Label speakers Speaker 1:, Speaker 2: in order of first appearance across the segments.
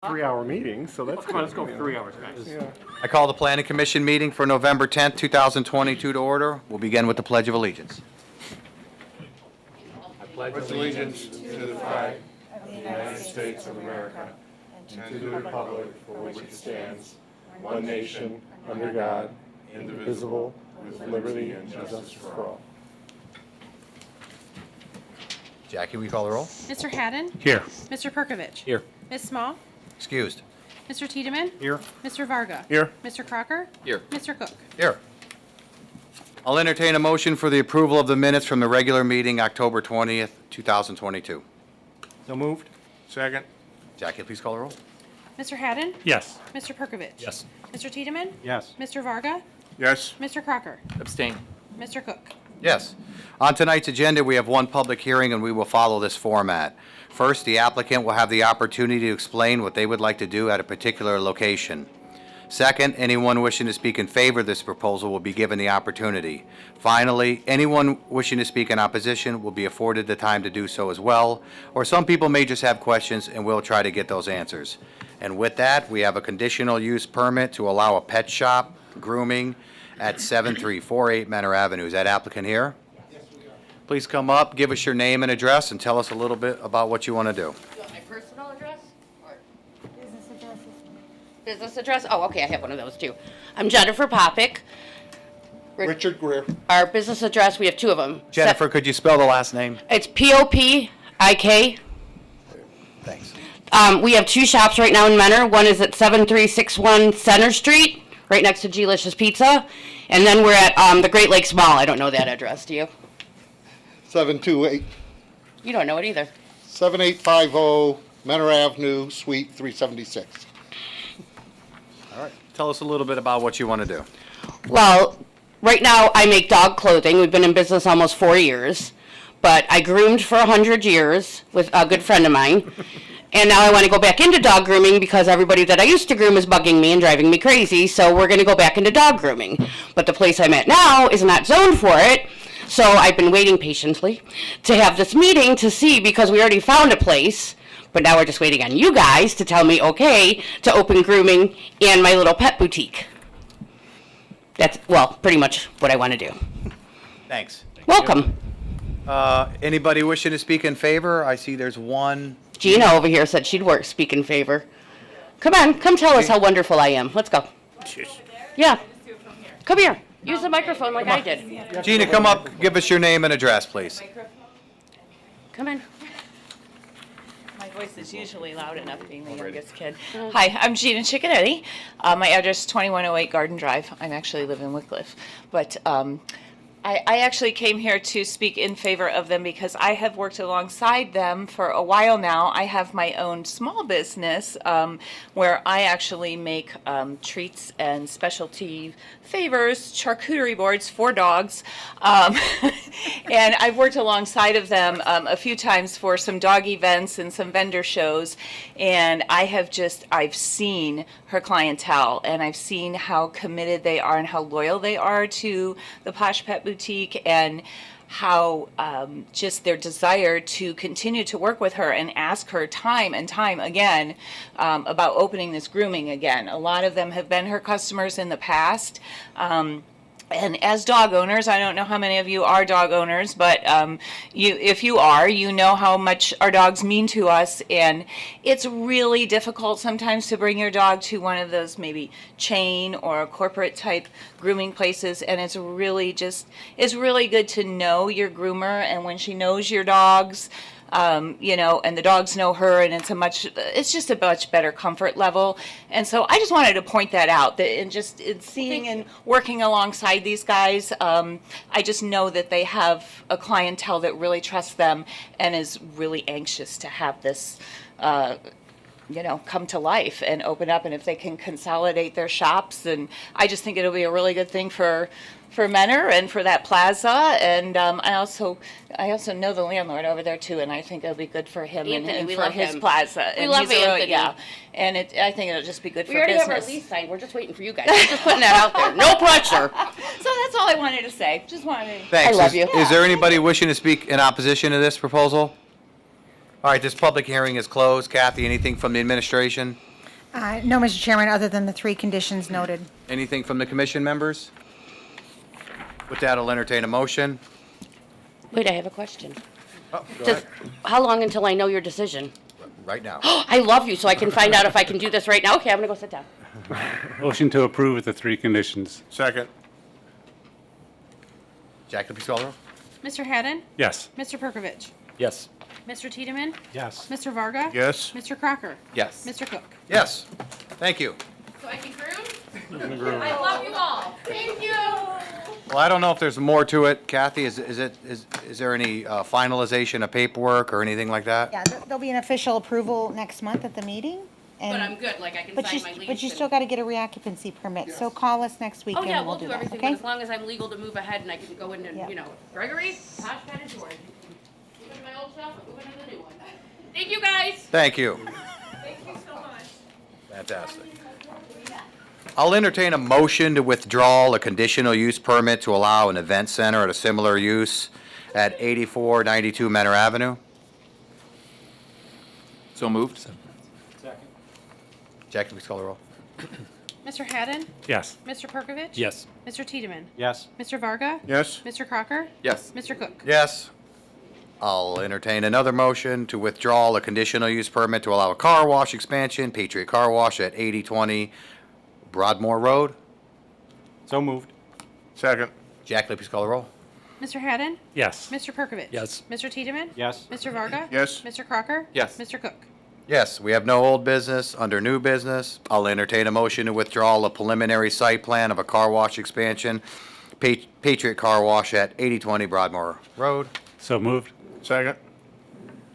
Speaker 1: 3-hour meeting, so that's
Speaker 2: Come on,
Speaker 1: good.
Speaker 2: let's go for 3 hours, guys.
Speaker 1: Yeah.
Speaker 3: I call the Planning Commission meeting for November 10th, 2022 to order. We'll begin with the Pledge of Allegiance.
Speaker 1: Pledge allegiance to the flag of the United States of America and to the republic for which it stands, one nation, under God, indivisible, with liberty and justice for all.
Speaker 3: Jackie, will you call the roll?
Speaker 4: Mr. Haddon?
Speaker 2: Here.
Speaker 4: Mr. Perkovich?
Speaker 2: Here.
Speaker 4: Ms. Small?
Speaker 3: Excused.
Speaker 4: Mr. Tiedemann?
Speaker 2: Here.
Speaker 4: Mr. Varga?
Speaker 1: Here.
Speaker 4: Mr. Crocker?
Speaker 3: Here.
Speaker 4: Mr. Cook?
Speaker 3: Here. I'll entertain a motion for the approval of the minutes from the regular meeting, October 20th, 2022.
Speaker 2: So moved.
Speaker 1: Second.
Speaker 3: Jackie, please call the roll.
Speaker 4: Mr. Haddon?
Speaker 2: Yes.
Speaker 4: Mr. Perkovich?
Speaker 2: Yes.
Speaker 4: Mr. Tiedemann?
Speaker 2: Yes.
Speaker 4: Mr. Varga?
Speaker 1: Yes.
Speaker 4: Mr. Crocker?
Speaker 2: Abstain.
Speaker 4: Mr. Cook?
Speaker 3: Yes. On tonight's agenda, we have one public hearing, and we will follow this format. First, the applicant will have the opportunity to explain what they would like to do at a particular location. Second, anyone wishing to speak in favor of this proposal will be given the opportunity. Finally, anyone wishing to speak in opposition will be afforded the time to do so as well, or some people may just have questions, and we'll try to get those answers. And with that, we have a conditional use permit to allow a pet shop, grooming, at 7348 Menor Avenue. Is that applicant here? Yes, we are. Please come up, give us your name and address, and tell us a little bit about what you want to do.
Speaker 5: You want my personal address or business address? Business address? Oh, okay, I have one of those too. I'm Jennifer Popick.
Speaker 1: Richard Greer.
Speaker 5: Our business address, we have two of them.
Speaker 3: Jennifer, could you spell the last name?
Speaker 5: It's Popik.
Speaker 3: Thanks.
Speaker 5: We have two shops right now in Menor. One is at 7361 Center Street, right next to G-Licious Pizza. And then we're at the Great Lakes Mall. I don't know that address, do you?
Speaker 6: 728,
Speaker 5: You don't know it either.
Speaker 6: 7850 Menor Avenue, Suite 376.
Speaker 3: All right. Tell us a little bit about what you want to do.
Speaker 5: Well, right now I make dog clothing. We've been in business almost 4 years, but I groomed for 100 years with a good friend of mine. And now I want to go back into dog grooming because everybody that I used to groom is bugging me and driving me crazy. So we're going to go back into dog grooming. But the place I'm at now is not zoned for it. So I've been waiting patiently to have this meeting to see, because we already found a place. But now we're just waiting on you guys to tell me okay to open grooming and my little pet boutique. That's, well, pretty much what I want to do.
Speaker 3: Thanks.
Speaker 5: Welcome.
Speaker 3: Anybody wishing to speak in favor? I see there's one.
Speaker 5: Gina over here said she'd speak in favor. Come on, come tell us how wonderful I am. Let's go. Yeah. Come here. Use the microphone like I did.
Speaker 3: Gina, come up, give us your name and address, please.
Speaker 5: Come in.
Speaker 7: My voice is usually loud enough, being the youngest kid. Hi, I'm Gina Cicconetti. My address is 2108 Garden Drive. I actually live in Wickliffe. But I actually came here to speak in favor of them because I have worked alongside them for a while now. I have my own small business where I actually make treats and specialty favors, charcuterie boards for dogs. And I've worked alongside of them a few times for some dog events and some vendor shows. And I've seen her clientele, and I've seen how committed they are and how loyal they are to the Posh Pet Boutique, and how just their desire to continue to work with her and ask her time and time again about opening this grooming again. A lot of them have been her customers in the past. And as dog owners, I don't know how many of you are dog owners, but if you are, you know how much our dogs mean to us. And it's really difficult sometimes to bring your dog to one of those maybe chain or corporate type grooming places. And it's really good to know your groomer, and when she knows your dogs, and the dogs know her, and it's just a much better comfort level. And so I just wanted to point that out, that in seeing and working alongside these guys, I just know that they have a clientele that really trusts them and is really anxious to have this come to life and open up. And if they can consolidate their shops, then I just think it'll be a really good thing for Menor and for that plaza. And I also know the landlord over there too, and I think it'll be good for him
Speaker 5: Anthony,
Speaker 7: and
Speaker 5: we
Speaker 7: for
Speaker 5: love
Speaker 7: his
Speaker 5: him.
Speaker 7: plaza.
Speaker 5: We
Speaker 7: And
Speaker 5: love
Speaker 7: he's a
Speaker 5: Anthony.
Speaker 7: yeah, and I think it'll just be good
Speaker 5: We
Speaker 7: for
Speaker 5: already
Speaker 7: business.
Speaker 5: have our lease signed. We're just waiting for you guys. We're just putting that out there. No pressure.
Speaker 7: So that's all I wanted to say. Just wanted.
Speaker 3: Thanks.
Speaker 5: I love you.
Speaker 3: Is there anybody wishing to speak in opposition to this proposal? All right, this public hearing is closed. Kathy, anything from the administration?
Speaker 8: No, Mr. Chairman, other than the 3 conditions noted.
Speaker 3: Anything from the commission members? With that, I'll entertain a motion.
Speaker 5: Wait, I have a question.
Speaker 3: Oh, go
Speaker 5: Just, how long until I know your decision?
Speaker 3: Right now.
Speaker 5: I love you, so I can find out if I can do this right now. Okay, I'm gonna go sit down.
Speaker 9: Motion to approve with the 3 conditions.
Speaker 1: Second.
Speaker 3: Jackie, please call the roll.
Speaker 4: Mr. Haddon?
Speaker 9: Yes.
Speaker 4: Mr. Perkovich?
Speaker 2: Yes.
Speaker 4: Mr. Tiedemann?
Speaker 2: Yes.
Speaker 4: Mr. Varga?
Speaker 1: Yes.
Speaker 4: Mr. Crocker?
Speaker 2: Yes.
Speaker 4: Mr. Cook?
Speaker 3: Yes. Thank you.
Speaker 5: So I can groom? I love you all. Thank you.
Speaker 3: Well, I don't know if there's more to it. Kathy, is there any finalization of paperwork or anything like that?
Speaker 8: Yeah, there'll be an official approval next month at the meeting. and-
Speaker 5: But I'm good, like I can
Speaker 8: But you,
Speaker 5: sign my lease.
Speaker 8: but you
Speaker 5: and-
Speaker 8: still gotta get a reoccupancy permit, so call us next week
Speaker 5: Oh,
Speaker 8: and
Speaker 5: yeah,
Speaker 8: we'll
Speaker 5: we'll
Speaker 8: do
Speaker 5: do
Speaker 8: that,
Speaker 5: everything, but
Speaker 8: okay?
Speaker 5: as long as I'm legal to move ahead and I can go in and,
Speaker 8: Yep.
Speaker 5: you know, Gregory, Toshpad, and George. Move into my old stuff, and move into the new one. Thank you, guys.
Speaker 3: Thank you.
Speaker 5: Thank you so much.
Speaker 3: Fantastic. I'll entertain a motion to withdraw a conditional use permit to allow an event center at a similar use at 8492 Menor Avenue.
Speaker 2: So moved.
Speaker 3: Jackie, please call the roll.
Speaker 4: Mr. Haddon?
Speaker 9: Yes.
Speaker 4: Mr. Perkovich?
Speaker 2: Yes.
Speaker 4: Mr. Tiedemann?
Speaker 2: Yes.
Speaker 4: Mr. Varga?
Speaker 1: Yes.
Speaker 4: Mr. Crocker?
Speaker 2: Yes.
Speaker 4: Mr. Cook?
Speaker 3: Yes. I'll entertain another motion to withdraw a conditional use permit to allow a car wash expansion, Patriot Car Wash at 8020 Broadmoor Road.
Speaker 2: So moved.
Speaker 1: Second.
Speaker 3: Jackie, please call the roll.
Speaker 4: Mr. Haddon?
Speaker 9: Yes.
Speaker 4: Mr. Perkovich?
Speaker 2: Yes.
Speaker 4: Mr. Tiedemann?
Speaker 2: Yes.
Speaker 4: Mr. Varga?
Speaker 1: Yes.
Speaker 4: Mr. Crocker?
Speaker 2: Yes.
Speaker 4: Mr. Cook?
Speaker 3: Yes, we have no old business. Under new business, I'll entertain a motion to withdraw a preliminary site plan of a car wash expansion, Patriot Car Wash at 8020 Broadmoor Road.
Speaker 9: So moved.
Speaker 1: Second.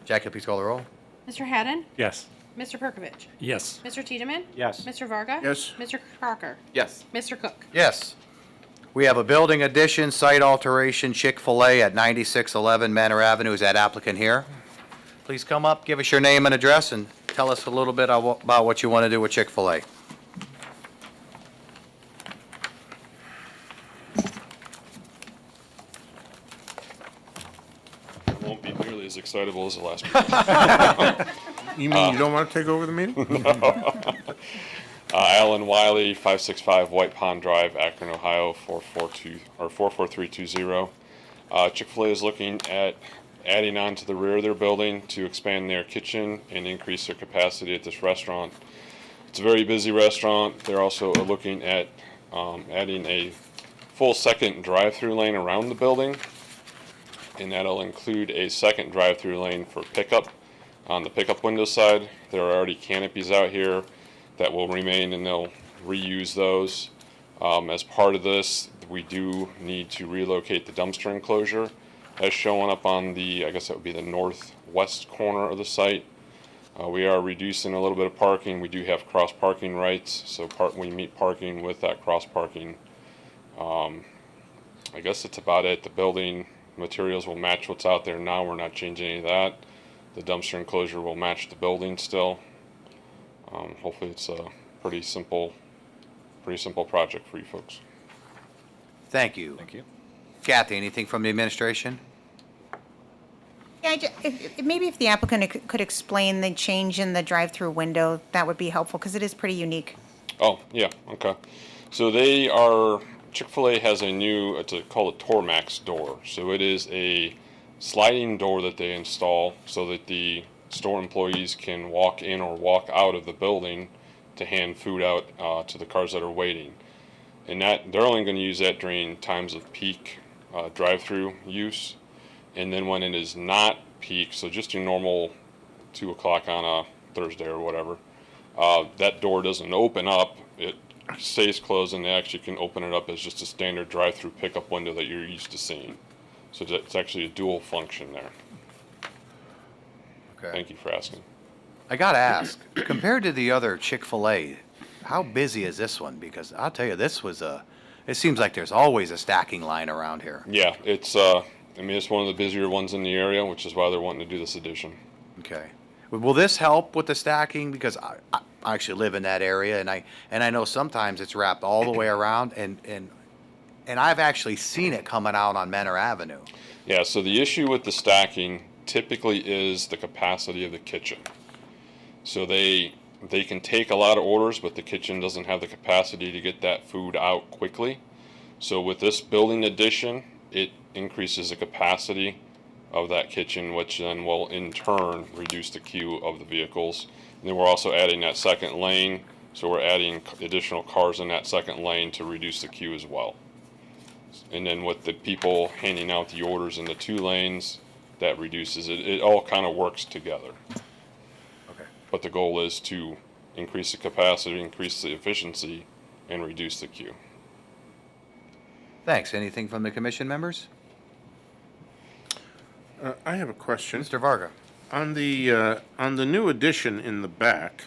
Speaker 3: Jackie, please call the roll.
Speaker 4: Mr. Haddon?
Speaker 9: Yes.
Speaker 4: Mr. Perkovich?
Speaker 9: Yes.
Speaker 4: Mr. Tiedemann?
Speaker 2: Yes.
Speaker 4: Mr. Varga?
Speaker 1: Yes.
Speaker 4: Mr. Crocker?
Speaker 2: Yes.
Speaker 4: Mr. Cook?
Speaker 3: Yes. We have a building addition, site alteration, Chick-fil-A at 9611 Manor Avenue. Is that applicant here? Please come up, give us your name and address, and tell us a little bit about what you want to do with Chick-fil-A.
Speaker 10: Won't be nearly as excitable as the last meeting.
Speaker 1: You mean you don't want to take over the meeting?
Speaker 10: Alan Wiley, 565 White Pond Drive, Akron, Ohio, 44320. Chick-fil-A is looking at adding on to the rear of their building to expand their kitchen and increase their capacity at this restaurant. It's a very busy restaurant. They're also looking at adding a full second drive-through lane around the building, and that'll include a second drive-through lane for pickup on the pickup window side. There are already canopies out here that will remain, and they'll reuse those. As part of this, we do need to relocate the dumpster enclosure as shown up on the, I guess that would be the northwest corner of the site. We are reducing a little bit of parking. We do have cross parking rights, so we meet parking with that cross parking. I guess that's about it. The building materials will match what's out there now. We're not changing any of that. The dumpster enclosure will match the building still. Hopefully it's a pretty simple project for you folks.
Speaker 3: Thank you.
Speaker 2: Thank you.
Speaker 3: Kathy, anything from the administration?
Speaker 8: Yeah, maybe if the applicant could explain the change in the drive-through window, that would be helpful, because it is pretty unique.
Speaker 10: Oh, yeah, okay. So Chick-fil-A has a new, it's called a Tormax door. So it is a sliding door that they install so that the store employees can walk in or walk out of the building to hand food out to the cars that are waiting. And that they're only going to use that during times of peak drive-through use. And then when it is not peak, so just your normal 2 o'clock on a Thursday or whatever, that door doesn't open up. It stays closed, and they actually can open it up as just a standard drive-through pickup window that you're used to seeing. So it's actually a dual function there.
Speaker 3: Okay.
Speaker 10: Thank you for asking.
Speaker 3: I gotta ask, compared to the other Chick-fil-A, how busy is this one? Because I'll tell you, it seems like there's always a stacking line around here.
Speaker 10: Yeah, it's it's one of the busier ones in the area, which is why they're wanting to do this addition.
Speaker 3: Okay. Will this help with the stacking? Because I actually live in that area, and I know sometimes it's wrapped all the way around, and I've actually seen it coming out on Menor Avenue.
Speaker 10: Yeah, so the issue with the stacking typically is the capacity of the kitchen. So they they can take a lot of orders, but the kitchen doesn't have the capacity to get that food out quickly. So with this building addition, it increases the capacity of that kitchen, which then will in turn reduce the queue of the vehicles. And then we're also adding that second lane, so we're adding additional cars in that second lane to reduce the queue as well. And then with the people handing out the orders in the 2 lanes, that reduces it. It all kind of works together.
Speaker 3: Okay.
Speaker 10: But the goal is to increase the capacity, increase the efficiency, and reduce the queue.
Speaker 3: Thanks. Anything from the commission members?
Speaker 1: I have a question.
Speaker 3: Mr. Varga?
Speaker 1: On the new addition in the back,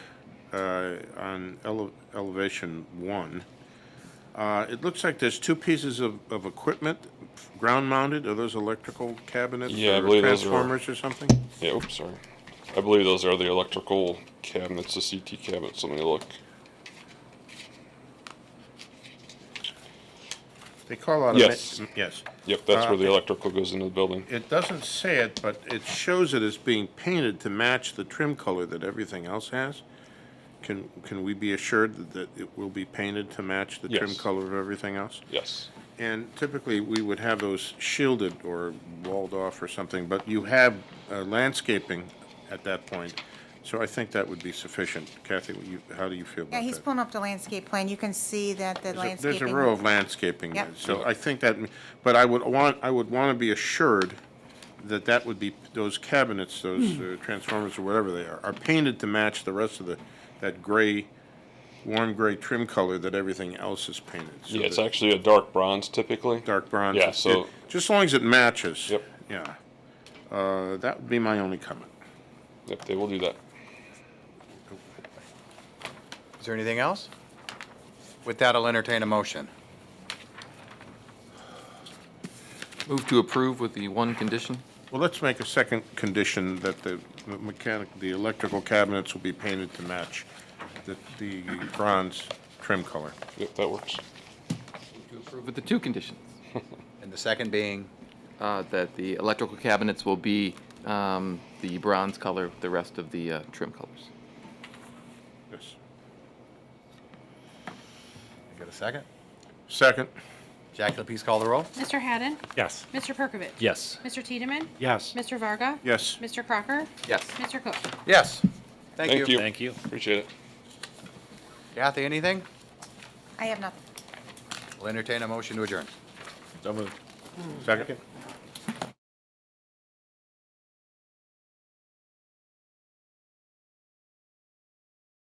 Speaker 1: on elevation 1, it looks like there's 2 pieces of equipment, ground-mounted. Are those electrical cabinets?
Speaker 10: Yeah, I
Speaker 1: or
Speaker 10: believe those are-
Speaker 1: transformers or something?
Speaker 10: Yeah, oops, sorry. I believe those are the electrical cabinets, the CT cabinets. Let me look.
Speaker 1: They call out a...
Speaker 10: Yes.
Speaker 1: Yes.
Speaker 10: Yep, that's where the electrical goes into the building.
Speaker 1: It doesn't say it, but it shows it as being painted to match the trim color that everything else has. Can we be assured that it will be painted to match the trim
Speaker 10: Yes.
Speaker 1: color of everything else?
Speaker 10: Yes.
Speaker 1: And typically, we would have those shielded or walled off or something, but you have landscaping at that point, so I think that would be sufficient. Kathy, how do you feel about
Speaker 8: Yeah,
Speaker 1: that?
Speaker 8: he's pulling up the landscape plan. You can see that the
Speaker 1: There's
Speaker 8: landscaping.
Speaker 1: a row of landscaping there,
Speaker 8: Yep.
Speaker 1: so I think that, but I would want to be assured that that would be, those cabinets, those transformers or whatever they are painted to match the rest of that gray, warm gray trim color that everything else is painted. So
Speaker 10: Yeah, it's
Speaker 1: that-
Speaker 10: actually a dark bronze typically.
Speaker 1: Dark bronze.
Speaker 10: Yeah, so-
Speaker 1: Just as long as it matches.
Speaker 10: Yep.
Speaker 1: Yeah. That would be my only comment.
Speaker 10: Yep, they will do that.
Speaker 3: Is there anything else? With that, I'll entertain a motion.
Speaker 2: Move to approve with the one condition?
Speaker 1: Well, let's make a second condition that the electrical cabinets will be painted to match the bronze trim color.
Speaker 10: Yep, that works.
Speaker 2: To approve with the 2 conditions.
Speaker 3: And the second being,
Speaker 2: That the electrical cabinets will be the bronze color, with the rest of the trim colors.
Speaker 1: Yes.
Speaker 3: you got a second?
Speaker 1: Second.
Speaker 3: Jackie, please call the roll.
Speaker 4: Mr. Haddon?
Speaker 9: Yes.
Speaker 4: Mr. Perkovich?
Speaker 9: Yes.
Speaker 4: Mr. Tiedemann?
Speaker 9: Yes.
Speaker 4: Mr. Varga?
Speaker 1: Yes.
Speaker 4: Mr. Crocker?
Speaker 2: Yes.
Speaker 4: Mr. Cook?
Speaker 3: Yes. Thank you.
Speaker 9: Thank you.
Speaker 10: Appreciate it.
Speaker 3: Kathy, anything?
Speaker 8: I have nothing.
Speaker 3: We'll entertain a motion to adjourn.
Speaker 1: So moved. Second.